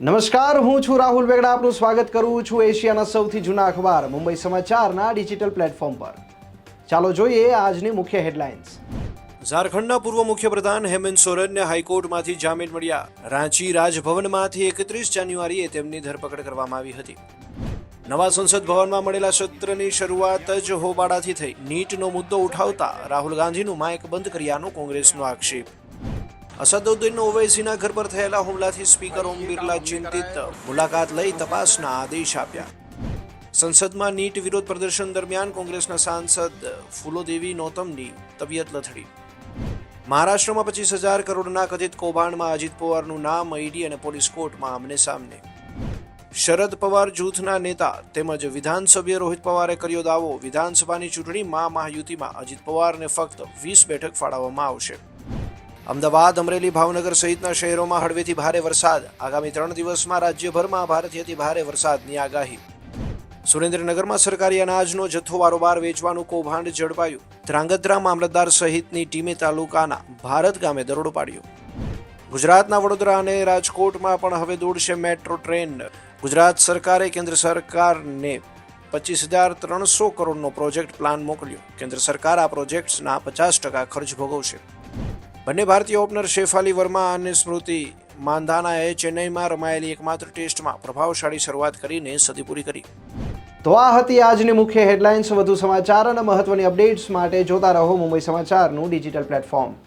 નમસ્કાર, હું છું રાહુલ વેગડા. આપનું સ્વાગત કરું છું એશિયાના સૌથી જૂના અખબાર મુંબઈ સમાચારના ડિજિટલ પ્લેટફોર્મ પર. ચાલો જોઈએ આજની મુખ્ય હેડલાઇન્સ. ઝારખંડના પૂર્વ મુખ્યપ્રધાન હેમંત સોરેનને હાઈકોર્ટમાંથી જામીન મળ્યા. રાંચી રાજભવનમાંથી 31 જાન્યુઆરીએ તેમની ધરપકડ કરવામાં આવી હતી. નવા સંસદ ભવનમાં મળેલા સત્રની શરૂઆત જ હોબાળાથી થઈ. નીટનો મુદ્દો ઉઠાવતા રાહુલ ગાંધીનું માઇક બંધ કર્યાનો કોંગ્રેસનો આક્ષેપ. અસદુદ્દીન ઓવૈસીના ઘર પર થયેલા હુમલાથી સ્પીકર ઓમ બિરલા ચિંતિત. મુલાકાત લઈ તપાસના આદેશ આપ્યા. સંસદમાં નીટ વિરોધ પ્રદર્શન દરમિયાન કોંગ્રેસના સાંસદ ફૂલોદેવી નૌતમની તબિયત લથડી. મહારાષ્ટ્રમાં 25,000 કરોડના કથિત કૌભાંડમાં અજીત પવારનું નામ ઈડી અને પોલીસ કોર્ટમાં આમને સામને. શરદ પવાર જૂથના નેતા તેમજ વિધાનસભ્ય રોહિત પવારે કર્યો દાવો. વિધાનસભાની ચૂંટણીમાં મહાયુતિમાં અજીત પવારને ફક્ત 20 બેઠક ફાળવવામાં આવશે. અમદાવાદ, અમરેલી, ભાવનગર સહિતના શહેરોમાં હળવેથી ભારે વરસાદ. આગામી 3 દિવસમાં રાજ્યભરમાં ભારેથી અતિ ભારે વરસાદની આગાહી. સુરેન્દ્રનગરમાં સરકારી અનાજનો જથ્થો વારોબાર વેચવાનું કૌભાંડ ઝડપાયું. ધ્રાંગધ્રા મામલતદાર સહિતની ટીમે તાલુકાના ભારત ગામે દરોડો પાડ્યો. ગુજરાતના વડોદરા અને રાજકોટમાં પણ હવે દોડશે મેટ્રો ટ્રેન. ગુજરાત સરકારે કેન્દ્ર સરકારને 25,300 કરોડનો પ્રોજેક્ટ પ્લાન મોકલ્યો. કેન્દ્ર સરકાર આ પ્રોજેક્ટ્સના 50% ખર્ચ ભોગવશે. બંને ભારતીય ઓપનર શેફાલી વર્મા અને સ્મૃતિ માંધાનાએ ચેન્નઈમાં રમાયેલી એકમાત્ર ટેસ્ટમાં પ્રભાવશાળી શરૂઆત કરીને સદી પૂરી કરી. તો આ હતી આજની મુખ્ય હેડલાઇન્સ. વધુ સમાચાર અને મહત્વની અપડેટ્સ માટે જોતા રહો મુંબઈ સમાચારનું ડિજિટલ પ્લેટફોર્મ.